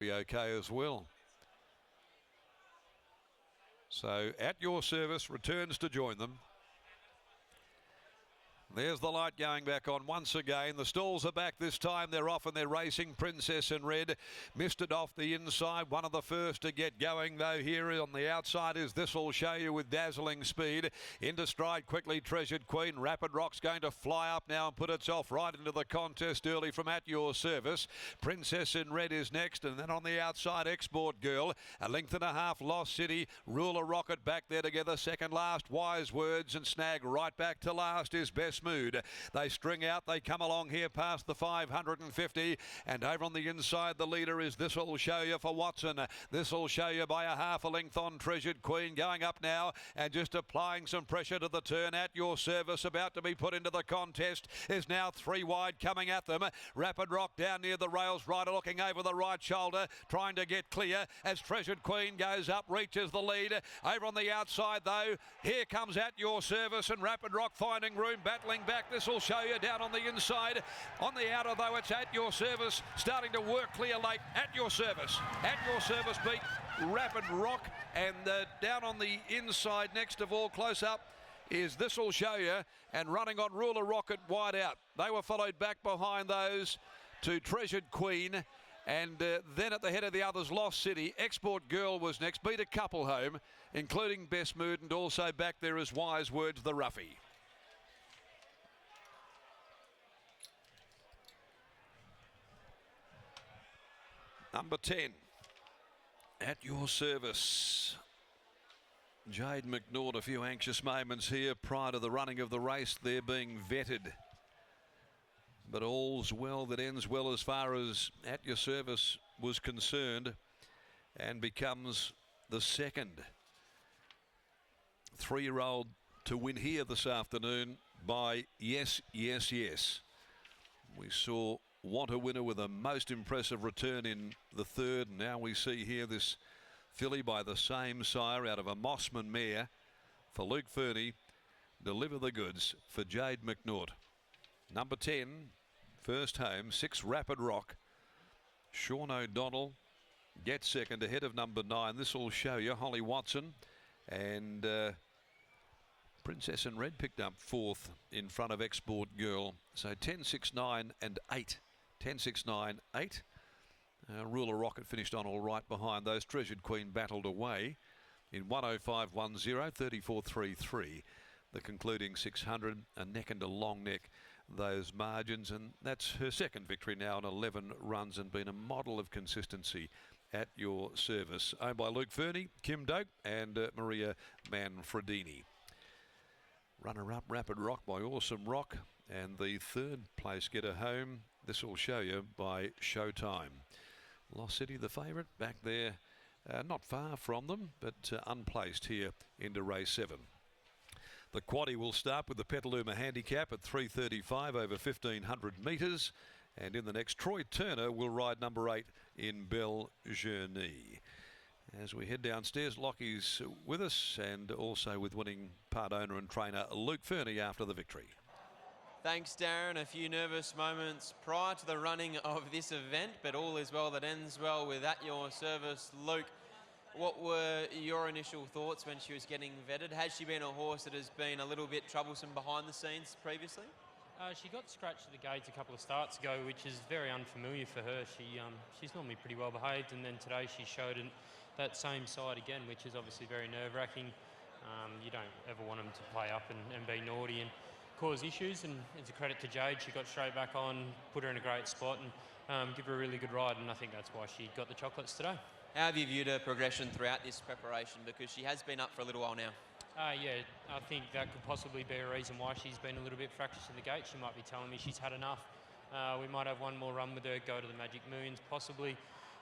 be okay as well. So At Your Service returns to join them. There's the light going back on once again. The stalls are back this time. They're off and they're racing. Princess in Red missed it off the inside. One of the first to get going though here on the outside is This'll Show You with dazzling speed. Into stride quickly Treasured Queen. Rapid Rock's going to fly up now and put itself right into the contest early from At Your Service. Princess in Red is next, and then on the outside Export Girl. A length and a half Lost City. Ruler Rocket back there together. Second last Wise Words, and Snag right back to last is Best Mood. They string out, they come along here past the 550, and over on the inside the leader is This'll Show You for Watson. This'll Show You by a half a length on Treasured Queen, going up now and just applying some pressure to the turn. At Your Service about to be put into the contest is now 3 wide coming at them. Rapid Rock down near the rails, Rider looking over the right shoulder, trying to get clear as Treasured Queen goes up, reaches the lead. Over on the outside though, here comes At Your Service, and Rapid Rock finding room, battling back. This'll Show You down on the inside. On the outer though, it's At Your Service starting to work clear late. At Your Service. At Your Service beat Rapid Rock, and down on the inside next of all, close up, is This'll Show You, and running on Ruler Rocket wide out. They were followed back behind those to Treasured Queen, and then at the head of the others, Lost City. Export Girl was next, beat a couple home, including Best Mood, and also back there is Wise Words, the roughie. Number 10, At Your Service. Jade McNaught, a few anxious moments here prior to the running of the race. They're being vetted. But all's well that ends well as far as At Your Service was concerned, and becomes the second 3-year-old to win here this afternoon by Yes, Yes, Yes. We saw Want a Winner with a most impressive return in the third, and now we see here this filly by the same sire out of a Mossman mare for Luke Fernie. Deliver the Goods for Jade McNaught. Number 10, first home, 6 Rapid Rock. Sean O'Donnell gets second ahead of number 9. This'll Show You, Holly Watson, and Princess in Red picked up 4th in front of Export Girl. So 10, 6, 9 and 8. 10, 6, 9, 8. Ruler Rocket finished on all right behind those. Treasured Queen battled away in 105.10, 34.33. The concluding 600, a neck and a long neck, those margins, and that's her second victory now in 11 runs, and been a model of consistency. At Your Service, owned by Luke Fernie, Kim Doak and Maria Manfredini. Runner-up Rapid Rock by Awesome Rock, and the third place getter home, This'll Show You by Showtime. Lost City the favourite back there, not far from them, but unplaced here into race 7. The quaddie will start with the Petaluma handicap at 3:35 over 1,500 metres, and in the next, Troy Turner will ride number 8 in Belle Journey. As we head downstairs, Lockie's with us, and also with winning part owner and trainer Luke Fernie after the victory. Thanks, Darren. A few nervous moments prior to the running of this event, but all is well that ends well with At Your Service. Luke, what were your initial thoughts when she was getting vetted? Has she been a horse that has been a little bit troublesome behind the scenes previously? She got scratched at the gates a couple of starts ago, which is very unfamiliar for her. She's normally pretty well behaved, and then today she showed that same side again, which is obviously very nerve-wracking. You don't ever want them to play up and be naughty and cause issues, and it's a credit to Jade. She got straight back on, put her in a great spot, and give her a really good ride, and I think that's why she got the chocolates today. How have you viewed her progression throughout this preparation? Because she has been up for a little while now. Yeah, I think that could possibly be a reason why she's been a little bit fractious in the gate. She might be telling me she's had enough. We might have one more run with her, go to the Magic Millions, possibly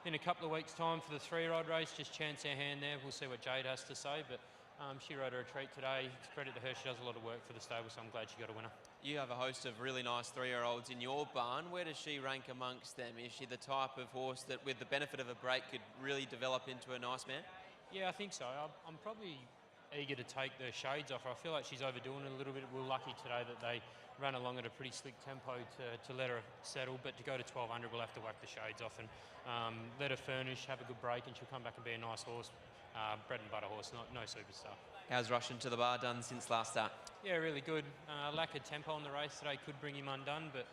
in a couple of weeks' time for the 3-year-old race. Just chance our hand there. We'll see what Jade has to say, but she rode her a treat today. It's credit to her. She does a lot of work for the stable, so I'm glad she got a winner. You have a host of really nice 3-year-olds in your barn. Where does she rank amongst them? Is she the type of horse that, with the benefit of a break, could really develop into a nice mare? Yeah, I think so. I'm probably eager to take the shades off her. I feel like she's overdoing it a little bit. We were lucky today that they ran along at a pretty slick tempo to let her settle, but to go to 1200 we'll have to whack the shades off and let her furnish, have a good break, and she'll come back and be a nice horse. Bread and butter horse, no superstar. How's Russian to the bar done since last start? Yeah, really good. Lack of tempo on the race today could bring him undone, but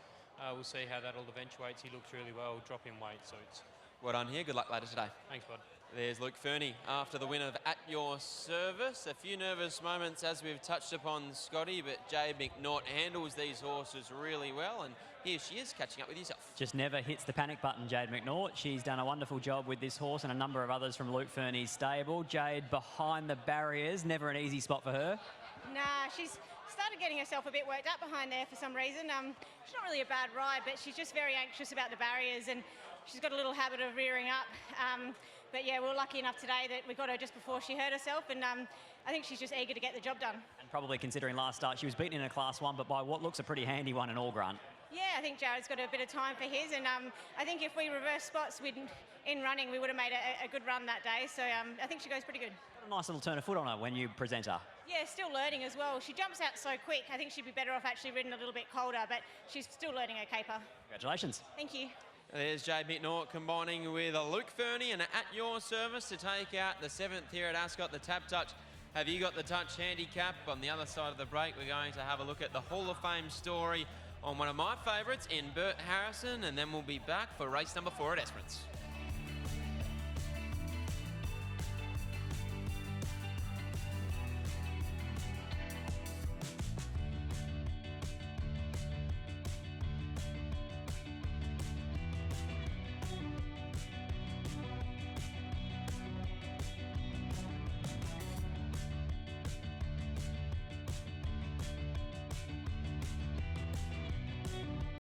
we'll see how that all eventuates. He looks really well, dropping weight suits. Well done here, good luck later today. Thanks, bud. There's Luke Fernie after the win of At Your Service. A few nervous moments as we've touched upon Scotty, but Jade McNaught handles these horses really well, and here she is catching up with yourself. Just never hits the panic button, Jade McNaught. She's done a wonderful job with this horse and a number of others from Luke Fernie's stable. Jade behind the barriers, never an easy spot for her. Nah, she's started getting herself a bit worked up behind there for some reason. She's not really a bad ride, but she's just very anxious about the barriers, and she's got a little habit of rearing up. But yeah, we were lucky enough today that we got her just before she hurt herself, and I think she's just eager to get the job done. And probably considering last start, she was beaten in a Class 1, but by what looks a pretty handy one in All Grunt. Yeah, I think Jared's got a bit of time for his, and I think if we reverse spots in running, we would have made a good run that day. So I think she goes pretty good. Got a nice little turn of foot on her when you present her. Yeah, still learning as well. She jumps out so quick. I think she'd be better off actually ridden a little bit colder, but she's still learning her caper. Congratulations. Thank you. There's Jade McNaught combining with Luke Fernie and At Your Service to take out the 7th here at Ascot, the Tap Touch. Have you got the touch handicap? On the other side of the break, we're going to have a look at the Hall of Fame story on one of my favourites in Bert Harrison, and then we'll be back for race number 4 at Esperance.